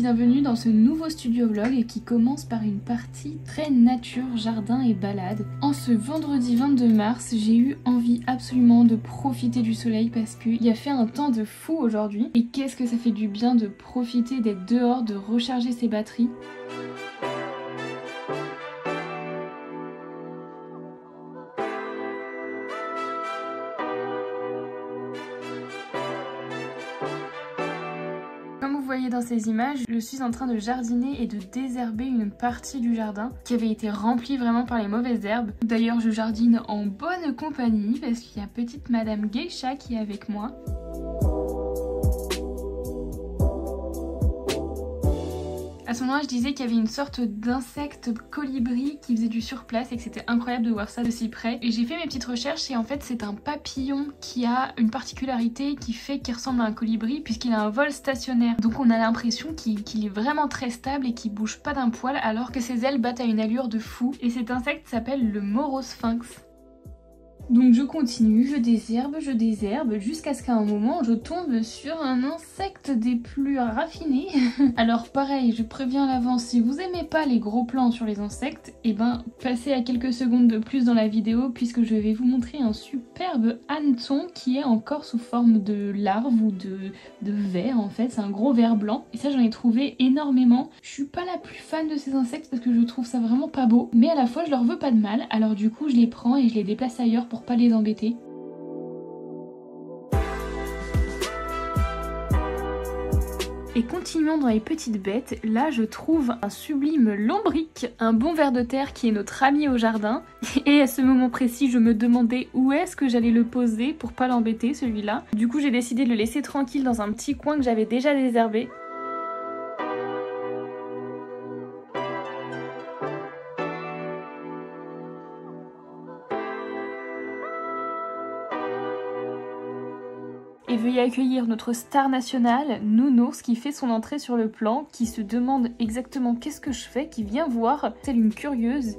bienvenue dans ce nouveau studio vlog qui commence par une partie très nature, jardin et balade. En ce vendredi 22 mars, j'ai eu envie absolument de profiter du soleil parce qu'il a fait un temps de fou aujourd'hui. Et qu'est-ce que ça fait du bien de profiter d'être dehors, de recharger ses batteries. Comme vous voyez dans ces images, je suis en train de jardiner et de désherber une partie du jardin qui avait été remplie vraiment par les mauvaises herbes. D'ailleurs, je jardine en bonne compagnie parce qu'il y a petite Madame Geisha qui est avec moi. À ce moment-là, je disais qu'il y avait une sorte d'insecte colibri qui faisait du surplace et que c'était incroyable de voir ça de si près. Et j'ai fait mes petites recherches et en fait c'est un papillon qui a une particularité qui fait qu'il ressemble à un colibri puisqu'il a un vol stationnaire. Donc on a l'impression qu'il est vraiment très stable et qu'il bouge pas d'un poil alors que ses ailes battent à une allure de fou. Et cet insecte s'appelle le Morosphinx. Donc je continue, je désherbe jusqu'à ce qu'à un moment je tombe sur un insecte des plus raffinés. Alors pareil, je préviens à l'avance, si vous aimez pas les gros plans sur les insectes, et ben passez à quelques secondes de plus dans la vidéo puisque je vais vous montrer un superbe hanneton qui est encore sous forme de larve ou de ver en fait, c'est un gros ver blanc. Et ça j'en ai trouvé énormément. Je suis pas la plus fan de ces insectes parce que je trouve ça vraiment pas beau, mais à la fois je leur veux pas de mal, alors du coup je les prends et je les déplace ailleurs pour pas les embêter. Et continuons dans les petites bêtes, là je trouve un sublime lombric, un bon ver de terre qui est notre ami au jardin. Et à ce moment précis je me demandais où est-ce que j'allais le poser pour pas l'embêter celui-là. Du coup j'ai décidé de le laisser tranquille dans un petit coin que j'avais déjà désherbé. Et veuillez accueillir notre star nationale, Nounours, qui fait son entrée sur le plan, qui se demande exactement qu'est-ce que je fais, qui vient voir, telle une curieuse.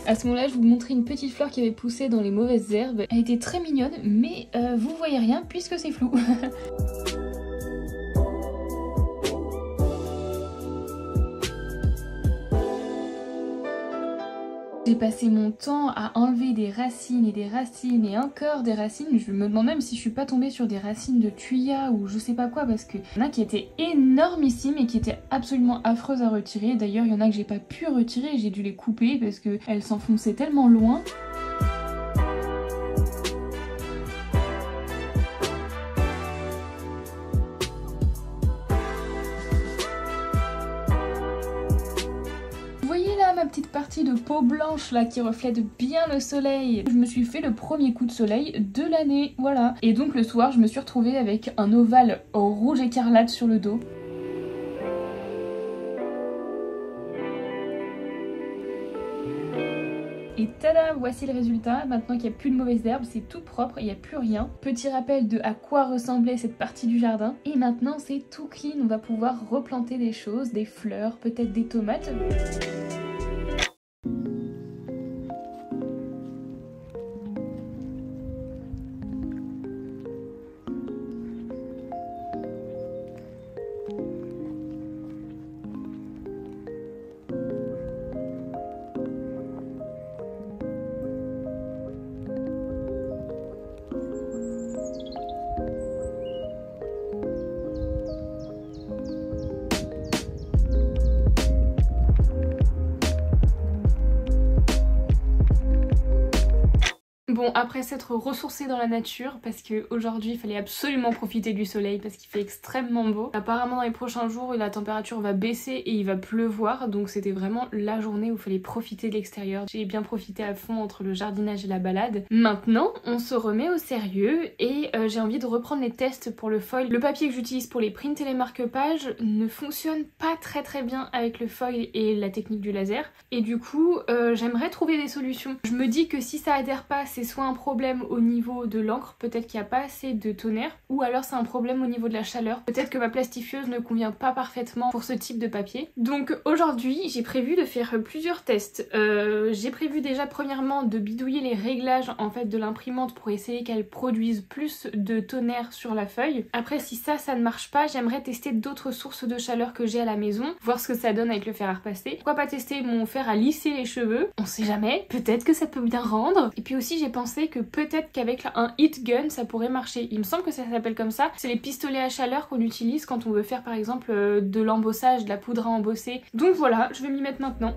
À ce moment-là, je vous montrais une petite fleur qui avait poussé dans les mauvaises herbes. Elle était très mignonne, mais vous voyez rien puisque c'est flou. J'ai passé mon temps à enlever des racines et encore des racines. Je me demande même si je suis pas tombée sur des racines de thuya ou je sais pas quoi parce qu'il y en a qui étaient énormissimes et qui étaient absolument affreuses à retirer. D'ailleurs, il y en a que j'ai pas pu retirer, j'ai dû les couper parce qu'elles s'enfonçaient tellement loin. Ma petite partie de peau blanche là qui reflète bien le soleil. Je me suis fait le premier coup de soleil de l'année, voilà. Et donc le soir je me suis retrouvée avec un ovale rouge écarlate sur le dos. Et tada, voici le résultat. Maintenant qu'il n'y a plus de mauvaises herbes, c'est tout propre, il n'y a plus rien. Petit rappel de à quoi ressemblait cette partie du jardin. Et maintenant c'est tout clean, on va pouvoir replanter des choses, des fleurs, peut-être des tomates. Bon, après s'être ressourcée dans la nature, parce qu'aujourd'hui il fallait absolument profiter du soleil parce qu'il fait extrêmement beau. Apparemment dans les prochains jours la température va baisser et il va pleuvoir, donc c'était vraiment la journée où il fallait profiter de l'extérieur. J'ai bien profité à fond entre le jardinage et la balade. Maintenant, on se remet au sérieux et j'ai envie de reprendre les tests pour le foil. Le papier que j'utilise pour les prints et les marque-pages ne fonctionne pas très bien avec le foil et la technique du laser. Et du coup, j'aimerais trouver des solutions. Je me dis que si ça adhère pas, c'est soit un problème au niveau de l'encre, peut-être qu'il n'y a pas assez de tonnerre, ou alors c'est un problème au niveau de la chaleur. Peut-être que ma plastifieuse ne convient pas parfaitement pour ce type de papier. Donc aujourd'hui, j'ai prévu de faire plusieurs tests. J'ai prévu déjà premièrement de bidouiller les réglages en fait de l'imprimante pour essayer qu'elle produise plus de tonnerre sur la feuille. Après, si ça ne marche pas, j'aimerais tester d'autres sources de chaleur que j'ai à la maison, voir ce que ça donne avec le fer à repasser. Pourquoi pas tester mon fer à lisser les cheveux? On sait jamais, peut-être que ça peut bien rendre. Et puis aussi j'ai pensé que peut-être qu'avec un heat gun ça pourrait marcher. Il me semble que ça s'appelle comme ça. C'est les pistolets à chaleur qu'on utilise quand on veut faire par exemple de l'embossage, de la poudre à embosser. Donc voilà, je vais m'y mettre maintenant.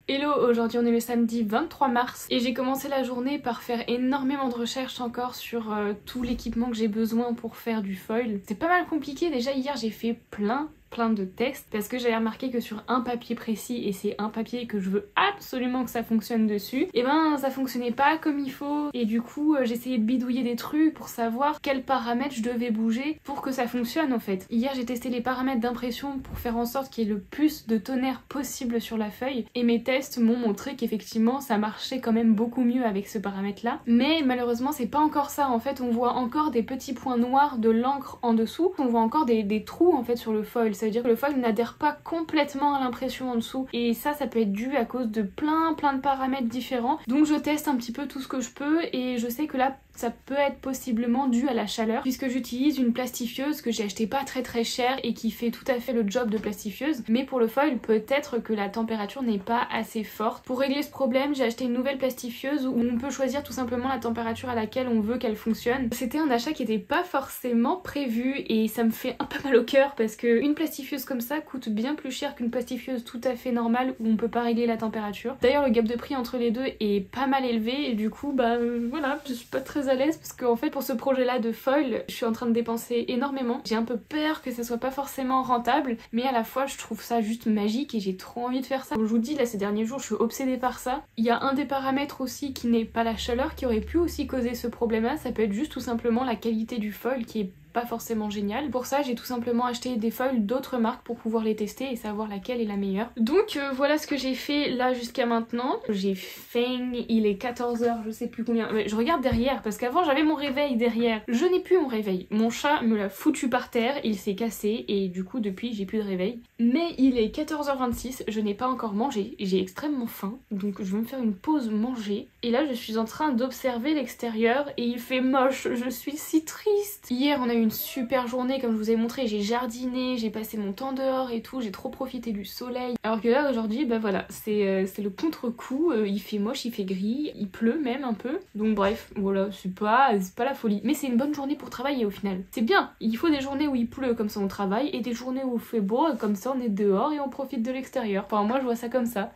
Hello, aujourd'hui on est le samedi 23 mars et j'ai commencé la journée par faire énormément de recherches encore sur tout l'équipement que j'ai besoin pour faire du foil. C'est pas mal compliqué, déjà hier j'ai fait plein de tests parce que j'avais remarqué que sur un papier précis, et c'est un papier que je veux absolument que ça fonctionne dessus, et ben ça fonctionnait pas comme il faut et du coup j'essayais de bidouiller des trucs pour savoir quels paramètres je devais bouger pour que ça fonctionne en fait. Hier j'ai testé les paramètres d'impression pour faire en sorte qu'il y ait le plus de tonnerre possible sur la feuille et mes tests m'ont montré qu'effectivement ça marchait quand même beaucoup mieux avec ce paramètre là, mais malheureusement c'est pas encore ça. En fait on voit encore des petits points noirs de l'encre en dessous, on voit encore des trous en fait sur le foil. Ça veut dire que le foil n'adhère pas complètement à l'impression en dessous et ça peut être dû à cause de plein de paramètres différents. Donc je teste un petit peu tout ce que je peux et je sais que là ça peut être possiblement dû à la chaleur puisque j'utilise une plastifieuse que j'ai acheté pas très cher et qui fait tout à fait le job de plastifieuse, mais pour le foil peut-être que la température n'est pas assez forte. Pour régler ce problème j'ai acheté une nouvelle plastifieuse où on peut choisir tout simplement la température à laquelle on veut qu'elle fonctionne. C'était un achat qui était pas forcément prévu et ça me fait un peu mal au cœur parce que une plastifieuse comme ça coûte bien plus cher qu'une plastifieuse tout à fait normale où on peut pas régler la température. D'ailleurs le gap de prix entre les deux est pas mal élevé et du coup voilà, je suis pas très à l'aise parce qu'en fait pour ce projet là de foil je suis en train de dépenser énormément. J'ai un peu peur que ça soit pas forcément rentable mais à la fois je trouve ça juste magique et j'ai trop envie de faire ça. Comme je vous dis là ces derniers jours je suis obsédée par ça. Il y a un des paramètres aussi qui n'est pas la chaleur qui aurait pu aussi causer ce problème là, ça peut être juste tout simplement la qualité du foil qui est pas forcément génial. Pour ça j'ai tout simplement acheté des foils d'autres marques pour pouvoir les tester et savoir laquelle est la meilleure. Donc voilà ce que j'ai fait là jusqu'à maintenant. J'ai faim, il est 14h, je sais plus combien. Mais je regarde derrière parce qu'avant j'avais mon réveil derrière. Je n'ai plus mon réveil. Mon chat me l'a foutu par terre, il s'est cassé et du coup depuis j'ai plus de réveil. Mais il est 14h26, je n'ai pas encore mangé, j'ai extrêmement faim donc je vais me faire une pause manger. Et là je suis en train d'observer l'extérieur et il fait moche, je suis si triste. Hier on a eu une super journée comme je vous ai montré, j'ai jardiné, j'ai passé mon temps dehors et tout, j'ai trop profité du soleil. Alors que là aujourd'hui voilà, c'est le contre-coup, il fait moche, il fait gris, il pleut même un peu. Donc bref, voilà, c'est pas la folie. Mais c'est une bonne journée pour travailler au final. C'est bien, il faut des journées où il pleut comme ça on travaille et des journées où il fait beau comme ça on est dehors et on profite de l'extérieur. Enfin moi je vois ça comme ça.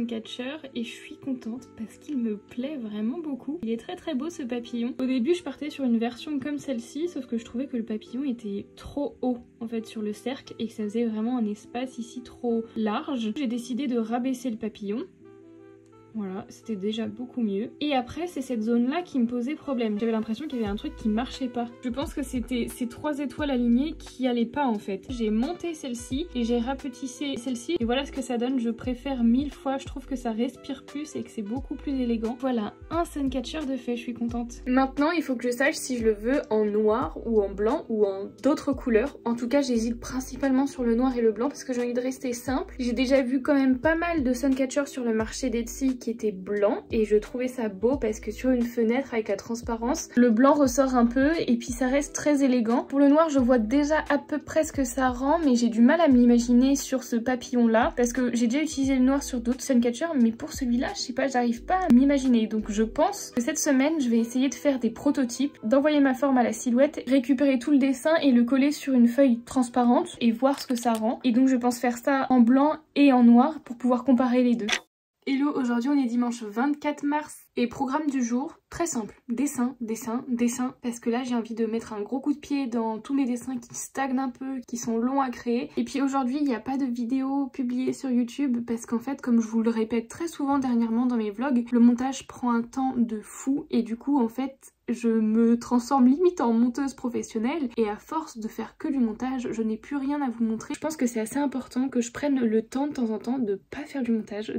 Suncatcher et je suis contente parce qu'il me plaît vraiment beaucoup. Il est très beau ce papillon. Au début je partais sur une version comme celle-ci, sauf que je trouvais que le papillon était trop haut en fait sur le cercle et que ça faisait vraiment un espace ici trop large. J'ai décidé de rabaisser le papillon. Voilà, c'était déjà beaucoup mieux. Et après, c'est cette zone-là qui me posait problème. J'avais l'impression qu'il y avait un truc qui marchait pas. Je pense que c'était ces 3 étoiles alignées qui allaient pas en fait. J'ai monté celle-ci et j'ai rapetissé celle-ci. Et voilà ce que ça donne. Je préfère 1000 fois. Je trouve que ça respire plus et que c'est beaucoup plus élégant. Voilà, un Suncatcher de fait, je suis contente. Maintenant, il faut que je sache si je le veux en noir ou en blanc ou en d'autres couleurs. En tout cas, j'hésite principalement sur le noir et le blanc parce que j'ai envie de rester simple. J'ai déjà vu quand même pas mal de Suncatcher sur le marché d'Etsy qui était blanc et je trouvais ça beau parce que sur une fenêtre avec la transparence, le blanc ressort un peu et puis ça reste très élégant. Pour le noir, je vois déjà à peu près ce que ça rend, mais j'ai du mal à me l'imaginer sur ce papillon là parce que j'ai déjà utilisé le noir sur d'autres Suncatcher, mais pour celui-là, je sais pas, j'arrive pas à m'imaginer. Donc je pense que cette semaine, je vais essayer de faire des prototypes, d'envoyer ma forme à la silhouette, récupérer tout le dessin et le coller sur une feuille transparente et voir ce que ça rend. Et donc je pense faire ça en blanc et en noir pour pouvoir comparer les deux. Hello, aujourd'hui on est dimanche 24 mars et programme du jour, très simple, dessin, dessin, dessin, parce que là j'ai envie de mettre un gros coup de pied dans tous mes dessins qui stagnent un peu, qui sont longs à créer. Et puis aujourd'hui il n'y a pas de vidéo publiée sur YouTube parce qu'en fait, comme je vous le répète très souvent dernièrement dans mes vlogs, le montage prend un temps de fou et du coup en fait je me transforme limite en monteuse professionnelle et à force de faire que du montage, je n'ai plus rien à vous montrer. Je pense que c'est assez important que je prenne le temps de temps en temps de pas faire du montage,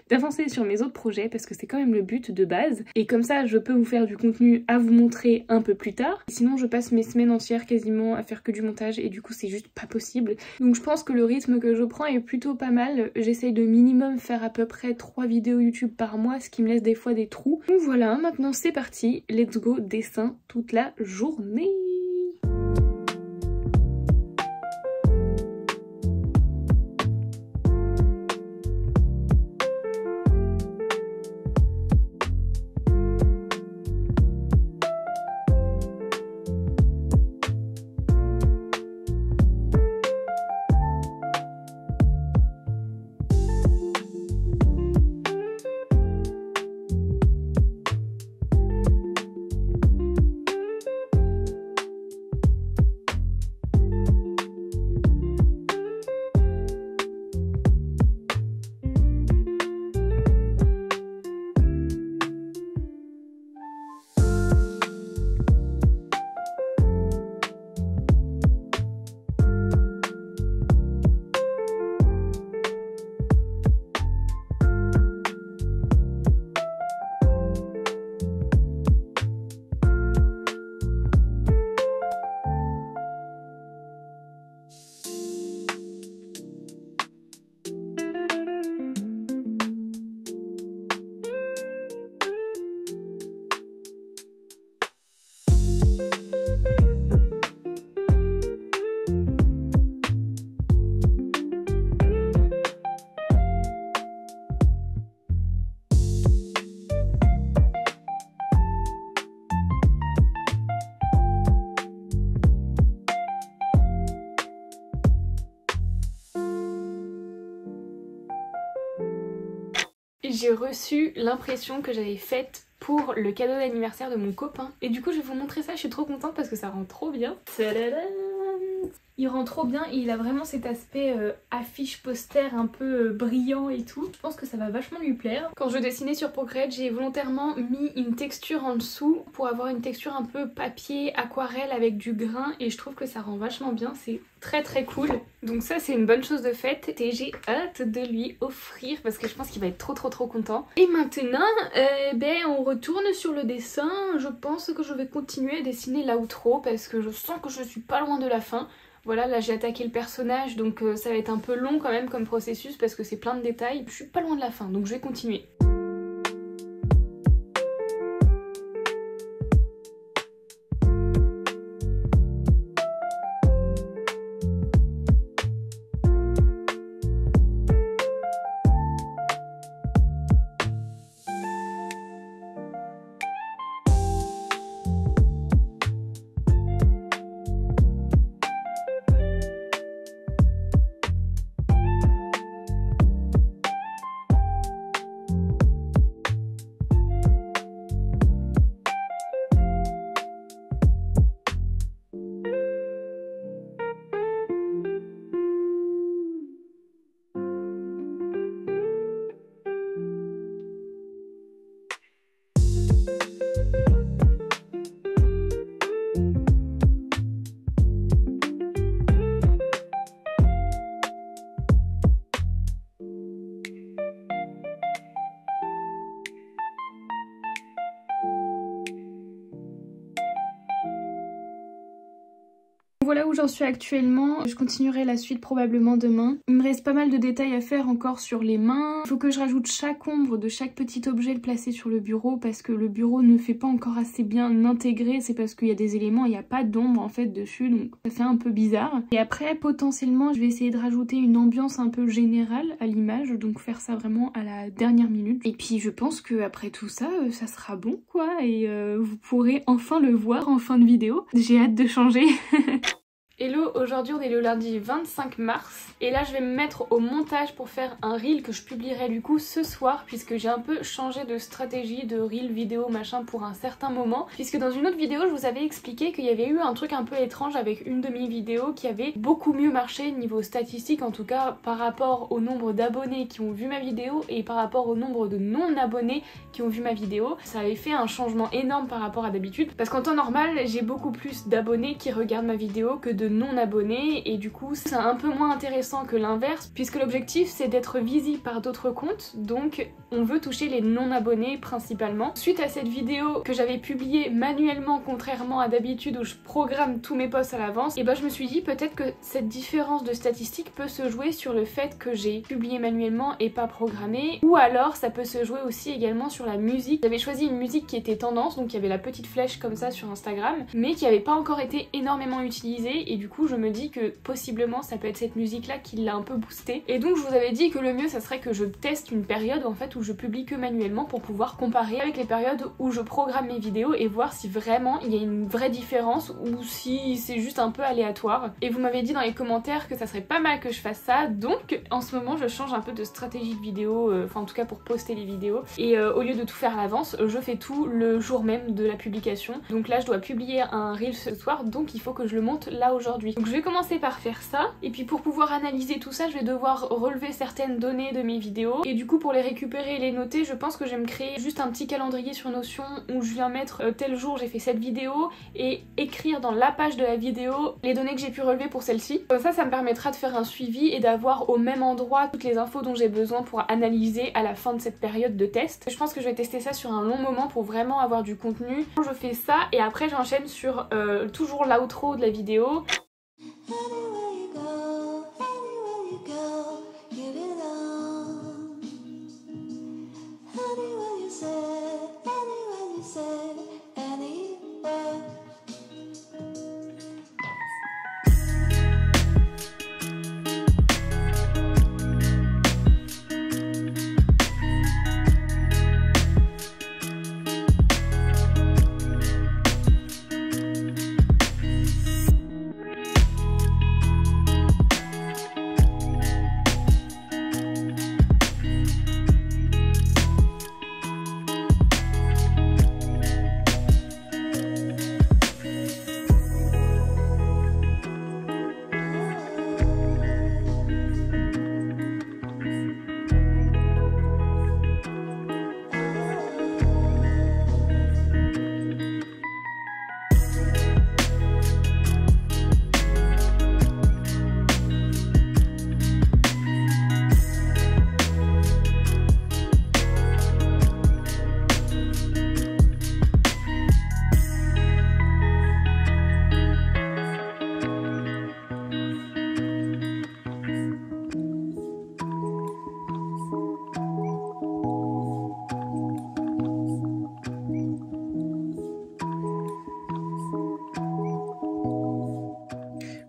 d'avancer sur mes autres projets parce que c'est quand même le but de base. Et comme ça, je peux vous faire du contenu à vous montrer un peu plus tard. Sinon, je passe mes semaines entières quasiment à faire que du montage et du coup, c'est juste pas possible. Donc je pense que le rythme que je prends est plutôt pas mal. J'essaye de minimum faire à peu près 3 vidéos YouTube par mois, ce qui me laisse des fois des trous. Donc voilà, maintenant c'est parti, let's go, dessin toute la journée. J'ai reçu l'impression que j'avais faite pour le cadeau d'anniversaire de mon copain. Et du coup je vais vous montrer ça, je suis trop contente parce que ça rend trop bien. Tadadam! Il rend trop bien et il a vraiment cet aspect affiche poster un peu brillant et tout. Je pense que ça va vachement lui plaire. Quand je dessinais sur Procreate, j'ai volontairement mis une texture en dessous pour avoir une texture un peu papier, aquarelle avec du grain et je trouve que ça rend vachement bien. C'est très cool. Donc ça c'est une bonne chose de faite et j'ai hâte de lui offrir parce que je pense qu'il va être trop content. Et maintenant on retourne sur le dessin. Je pense que je vais continuer à dessiner l'outro parce que je sens que je suis pas loin de la fin. Voilà, là j'ai attaqué le personnage donc ça va être un peu long quand même comme processus parce que c'est plein de détails. Je suis pas loin de la fin donc je vais continuer. Voilà où j'en suis actuellement, je continuerai la suite probablement demain. Il me reste pas mal de détails à faire encore sur les mains. Il faut que je rajoute chaque ombre de chaque petit objet placé sur le bureau parce que le bureau ne fait pas encore assez bien intégrer. C'est parce qu'il y a des éléments, il n'y a pas d'ombre en fait dessus, donc ça fait un peu bizarre. Et après potentiellement je vais essayer de rajouter une ambiance un peu générale à l'image, donc faire ça vraiment à la dernière minute. Et puis je pense que après tout ça, ça sera bon quoi, et vous pourrez enfin le voir en fin de vidéo. J'ai hâte de changer. Hello, aujourd'hui on est le lundi 25 mars et là je vais me mettre au montage pour faire un reel que je publierai du coup ce soir puisque j'ai un peu changé de stratégie de reel vidéo machin pour un certain moment, puisque dans une autre vidéo je vous avais expliqué qu'il y avait eu un truc un peu étrange avec une de mes vidéos qui avait beaucoup mieux marché niveau statistique, en tout cas par rapport au nombre d'abonnés qui ont vu ma vidéo et par rapport au nombre de non-abonnés qui ont vu ma vidéo. Ça avait fait un changement énorme par rapport à d'habitude parce qu'en temps normal j'ai beaucoup plus d'abonnés qui regardent ma vidéo que de non abonnés et du coup c'est un peu moins intéressant que l'inverse puisque l'objectif c'est d'être visible par d'autres comptes, donc on veut toucher les non abonnés principalement. Suite à cette vidéo que j'avais publiée manuellement contrairement à d'habitude où je programme tous mes posts à l'avance, et ben je me suis dit peut-être que cette différence de statistiques peut se jouer sur le fait que j'ai publié manuellement et pas programmé, ou alors ça peut se jouer aussi également sur la musique. J'avais choisi une musique qui était tendance, donc il y avait la petite flèche comme ça sur Instagram, mais qui avait pas encore été énormément utilisée, et du coup je me dis que possiblement ça peut être cette musique là qui l'a un peu boosté. Et donc je vous avais dit que le mieux ça serait que je teste une période en fait où je publie que manuellement pour pouvoir comparer avec les périodes où je programme mes vidéos et voir si vraiment il y a une vraie différence ou si c'est juste un peu aléatoire. Et vous m'avez dit dans les commentaires que ça serait pas mal que je fasse ça, donc en ce moment je change un peu de stratégie de vidéo, enfin en tout cas pour poster les vidéos, et au lieu de tout faire à l'avance, je fais tout le jour même de la publication. Donc là je dois publier un reel ce soir, donc il faut que je le monte là aujourd'hui. Donc je vais commencer par faire ça, et puis pour pouvoir analyser tout ça je vais devoir relever certaines données de mes vidéos, et du coup pour les récupérer et les noter je pense que je vais me créer juste un petit calendrier sur Notion où je viens mettre tel jour j'ai fait cette vidéo et écrire dans la page de la vidéo les données que j'ai pu relever pour celle-ci. Comme ça me permettra de faire un suivi et d'avoir au même endroit toutes les infos dont j'ai besoin pour analyser à la fin de cette période de test. Je pense que je vais tester ça sur un long moment pour vraiment avoir du contenu. Je fais ça et après j'enchaîne sur toujours l'outro de la vidéo. Anywhere you go, give it all. Anywhere you say, anywhere.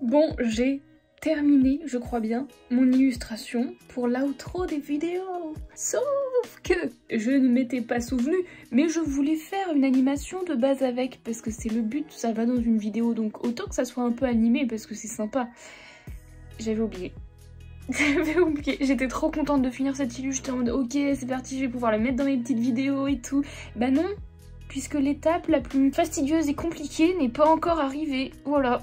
Bon, j'ai terminé, je crois bien, mon illustration pour l'outro des vidéos. Sauf que je ne m'étais pas souvenu, mais je voulais faire une animation de base avec, parce que c'est le but, ça va dans une vidéo, donc autant que ça soit un peu animé, parce que c'est sympa. J'avais oublié. J'avais oublié, j'étais trop contente de finir cette illu, j'étais en mode ok c'est parti, je vais pouvoir la mettre dans mes petites vidéos et tout. Bah non, puisque l'étape la plus fastidieuse et compliquée n'est pas encore arrivée, voilà.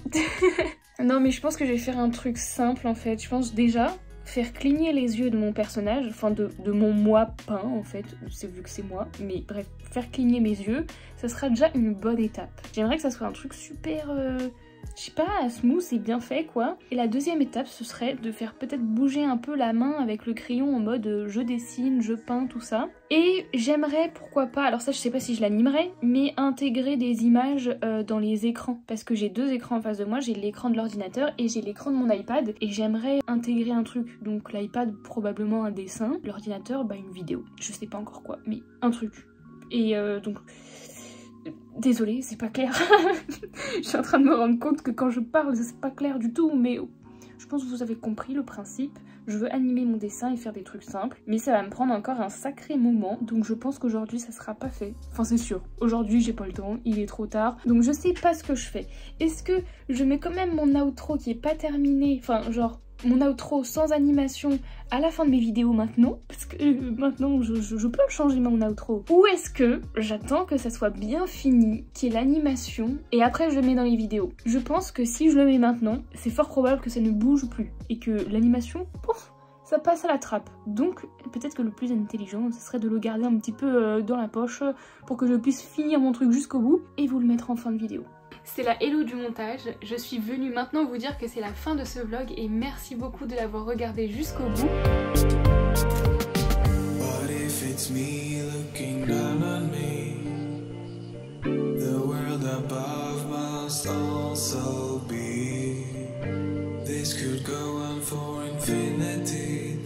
Non mais je pense que je vais faire un truc simple en fait, je pense déjà faire cligner les yeux de mon personnage, enfin de mon moi peint en fait, vu que c'est moi, mais bref, faire cligner mes yeux, ça sera déjà une bonne étape. J'aimerais que ça soit un truc super je sais pas, smooth et bien fait quoi. Et la deuxième étape, ce serait de faire peut-être bouger un peu la main avec le crayon en mode je dessine, je peins, tout ça. Et j'aimerais, pourquoi pas, alors ça je sais pas si je l'animerai, mais intégrer des images dans les écrans. Parce que j'ai 2 écrans en face de moi, j'ai l'écran de l'ordinateur et j'ai l'écran de mon iPad. Et j'aimerais intégrer un truc. Donc l'iPad probablement un dessin, l'ordinateur bah une vidéo. Je sais pas encore quoi, mais un truc. Et donc... Désolée, c'est pas clair. Je suis en train de me rendre compte que quand je parle, c'est pas clair du tout, mais je pense que vous avez compris le principe. Je veux animer mon dessin et faire des trucs simples, mais ça va me prendre encore un sacré moment, donc je pense qu'aujourd'hui ça sera pas fait. Enfin c'est sûr, aujourd'hui j'ai pas le temps, il est trop tard, donc je sais pas ce que je fais. Est-ce que je mets quand même mon outro qui est pas terminé, enfin genre mon outro sans animation à la fin de mes vidéos maintenant, parce que maintenant je peux changer mon outro, ou est-ce que j'attends que ça soit bien fini, qu'il y ait l'animation, et après je le mets dans les vidéos? Je pense que si je le mets maintenant, c'est fort probable que ça ne bouge plus, et que l'animation, pouf, ça passe à la trappe. Donc peut-être que le plus intelligent, ce serait de le garder un petit peu dans la poche, pour que je puisse finir mon truc jusqu'au bout, et vous le mettre en fin de vidéo. C'est la hello du montage, je suis venue maintenant vous dire que c'est la fin de ce vlog et merci beaucoup de l'avoir regardé jusqu'au bout. What if it's me looking down on me? The world above must also be. This could go on for infinity.